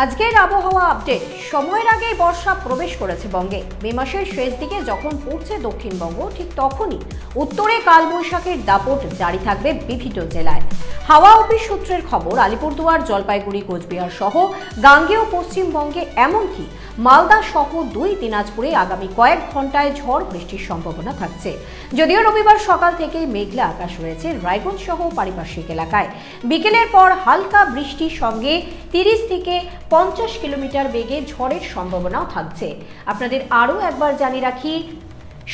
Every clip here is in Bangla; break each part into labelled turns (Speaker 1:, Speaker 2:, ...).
Speaker 1: আজকের আবহাওয়া আপডেট। সময়ের আগেই বর্ষা প্রবেশ করেছে বঙ্গে। মে মাসের শেষ দিকে যখন পড়ছে দক্ষিণবঙ্গ, ঠিক তখনই উত্তরে কালবৈশাখীর দাপট জারি থাকবে বিভিন্ন জেলায়। হাওয়া অফিস সূত্রের খবর, আলিপুরদুয়ার, জলপাইগুড়ি, কোচবিহার সহ গাঙ্গেয় পশ্চিমবঙ্গে, এমনকি মালদা সহ 2 দিনাজপুরে আগামী কয়েক ঘন্টায় ঝড় বৃষ্টির সম্ভাবনা থাকছে। যদিও রবিবার সকাল থেকেই মেঘলা আকাশ রয়েছে রায়গঞ্জ সহ পারিপার্শ্বিক এলাকায়। বিকেলের পর হালকা বৃষ্টির সঙ্গে 30 থেকে 50 কিলোমিটার বেগে ঝড়ের সম্ভাবনাও থাকছে। আপনাদের আরও একবার জানিয়ে রাখি,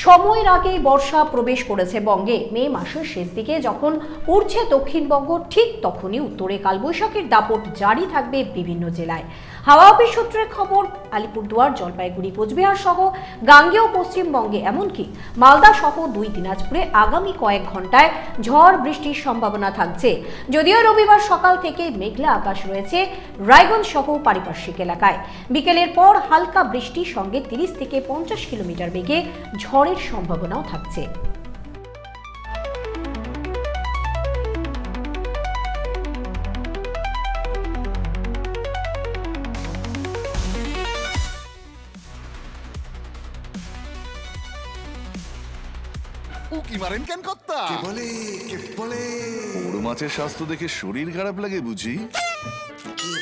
Speaker 1: সময়ের আগেই বর্ষা প্রবেশ করেছে বঙ্গে। মে মাসের শেষ দিকে যখন পড়ছে দক্ষিণবঙ্গ, ঠিক তখনই উত্তরে কালবৈশাখীর দাপট জারি থাকবে বিভিন্ন জেলায়। হাওয়া অফিস সূত্রের খবর, আলিপুরদুয়ার, জলপাইগুড়ি, কোচবিহার সহ গাঙ্গেয় পশ্চিমবঙ্গে, এমনকি মালদা সহ 2 দিনাজপুরে আগামী কয়েক ঘন্টায় ঝড় বৃষ্টির সম্ভাবনা থাকছে। যদিও রবিবার সকাল থেকে মেঘলা আকাশ রয়েছে রায়গঞ্জ সহ পারিপার্শ্বিক এলাকায়। বিকেলের পর হালকা বৃষ্টির সঙ্গে 30 থেকে 50 কিলোমিটার বেগে ঝড়ের সম্ভাবনাও থাকছে।
Speaker 2: উকি মারেন কেন কর্তা?
Speaker 3: কে বলে
Speaker 2: বড় মাছের স্বাস্থ্য দেখে শরীর খারাপ লাগে বুঝি?
Speaker 3: কে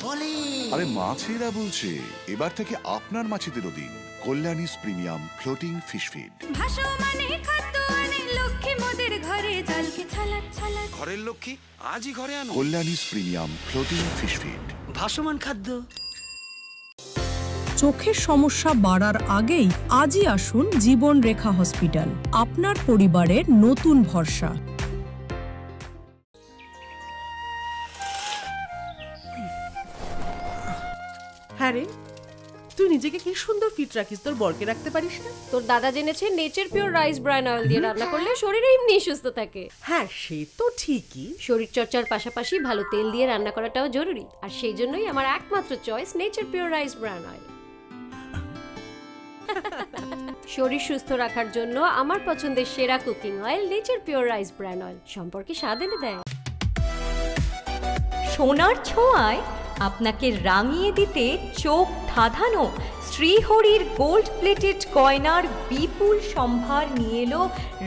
Speaker 3: বলে
Speaker 2: আরে মাছেরা বলছে, এবার থেকে আপনার মাছেদেরও দিন কল্যাণীস প্রিমিয়াম ফ্লোটিং ফিশ ফিড।
Speaker 4: ভাসমানে খাদ্য আনে লক্ষ্মী মোদের ঘরে, জলকে ছালাক ছালাক।
Speaker 5: ঘরের লক্ষ্মী আজই ঘরে আনো
Speaker 2: কল্যাণীস প্রিমিয়াম ফ্লোটিং ফিশ ফিড।
Speaker 5: ভাসমান খাদ্য।
Speaker 6: চোখের সমস্যা বাড়ার আগেই আজই আসুন জীবন রেখা হসপিটাল, আপনার পরিবারের নতুন ভরসা।
Speaker 7: হ্যাঁ রে, তুই নিজেকে কি সুন্দর ফিট রাখিস, তোর বরকে রাখতে পারিস না?
Speaker 8: তোর দাদা জেনেছে nature pure rice bran oil দিয়ে রান্না করলে শরীর এমনি সুস্থ থাকে।
Speaker 7: হ্যাঁ, সে তো ঠিকই।
Speaker 8: শরীর চর্চার পাশাপাশি ভালো তেল দিয়ে রান্না করাটাও জরুরি, আর সেই জন্যই আমার একমাত্র choice nature pure rice bran oil. শরীর সুস্থ রাখার জন্য আমার পছন্দের সেরা cooking oil nature pure rice bran oil সম্পর্কে স্বাদ এনে দেয়।
Speaker 9: সোনার ছোঁয়ায় আপনাকে রাঙিয়ে দিতে চোখ ধাঁধানো শ্রীহরির গোল্ড প্লেটেড গয়নার বিপুল সম্ভার নিয়ে এলো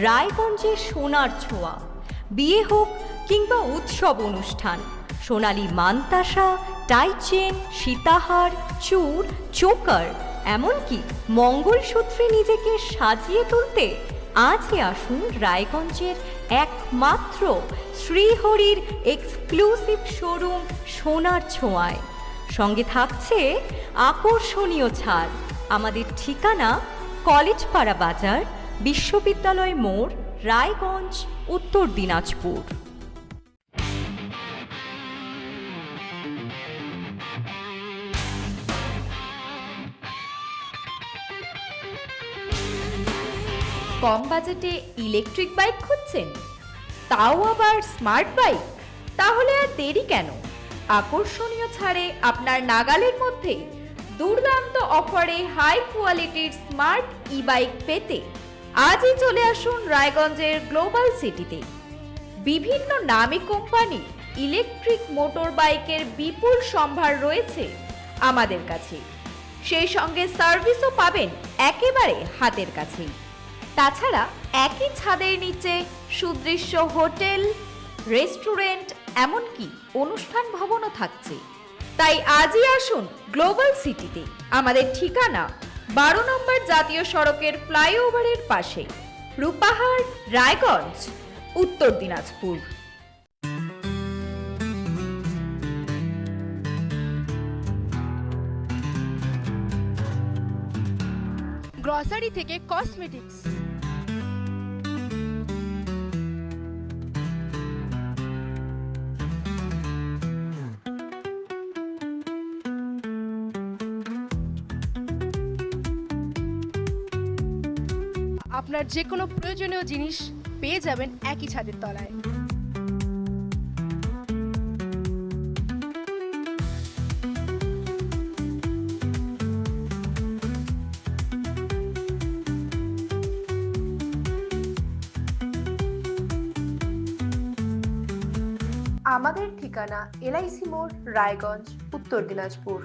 Speaker 9: রায়গঞ্জের সোনার ছোঁয়া। বিয়ে হোক কিংবা উৎসব অনুষ্ঠান, সোনালি মানতাসা, টাইচেন, সীতাহার, চূড়, চোকার, এমনকি মঙ্গলসূত্রে নিজেকে সাজিয়ে তুলতে আজই আসুন রায়গঞ্জের একমাত্র শ্রীহরির এক্সক্লুসিভ শোরুম সোনার ছোঁয়ায়। সঙ্গে থাকছে আকর্ষণীয় ছাড়। আমাদের ঠিকানা কলেজপাড়া বাজার, বিশ্ববিদ্যালয় মোড়, রায়গঞ্জ, উত্তর দিনাজপুর।
Speaker 10: কম বাজেটে ইলেকট্রিক বাইক খুঁজছেন, তাও আবার স্মার্ট বাইক? তাহলে আর দেরি কেন? আকর্ষণীয় ছাড়ে আপনার নাগালের মধ্যে দুর্দান্ত অফারে হাই কোয়ালিটির স্মার্ট ই বাইক পেতে আজই চলে আসুন রায়গঞ্জের গ্লোবাল সিটিতে। বিভিন্ন নামী কোম্পানি ইলেকট্রিক মোটর বাইকের বিপুল সম্ভার রয়েছে আমাদের কাছে। সেই সঙ্গে সার্ভিসও পাবেন একেবারে হাতের কাছেই। তাছাড়া একই ছাদের নিচে সুদৃশ্য হোটেল, রেস্টুরেন্ট, এমনকি অনুষ্ঠান ভবনও থাকছে। তাই আজই আসুন গ্লোবাল সিটিতে। আমাদের ঠিকানা 12 নম্বর জাতীয় সড়কের ফ্লাইওভারের পাশে, রূপাহার, রায়গঞ্জ, উত্তর দিনাজপুর।
Speaker 4: গ্রসারি থেকে কসমেটিক্স, আপনার যে কোনো প্রয়োজনীয় জিনিস পেয়ে যাবেন একই ছাদের তলায়।
Speaker 10: আমাদের ঠিকানা
Speaker 11: ঠিকানা LIC মোড়, রায়গঞ্জ, উত্তর দিনাজপুর।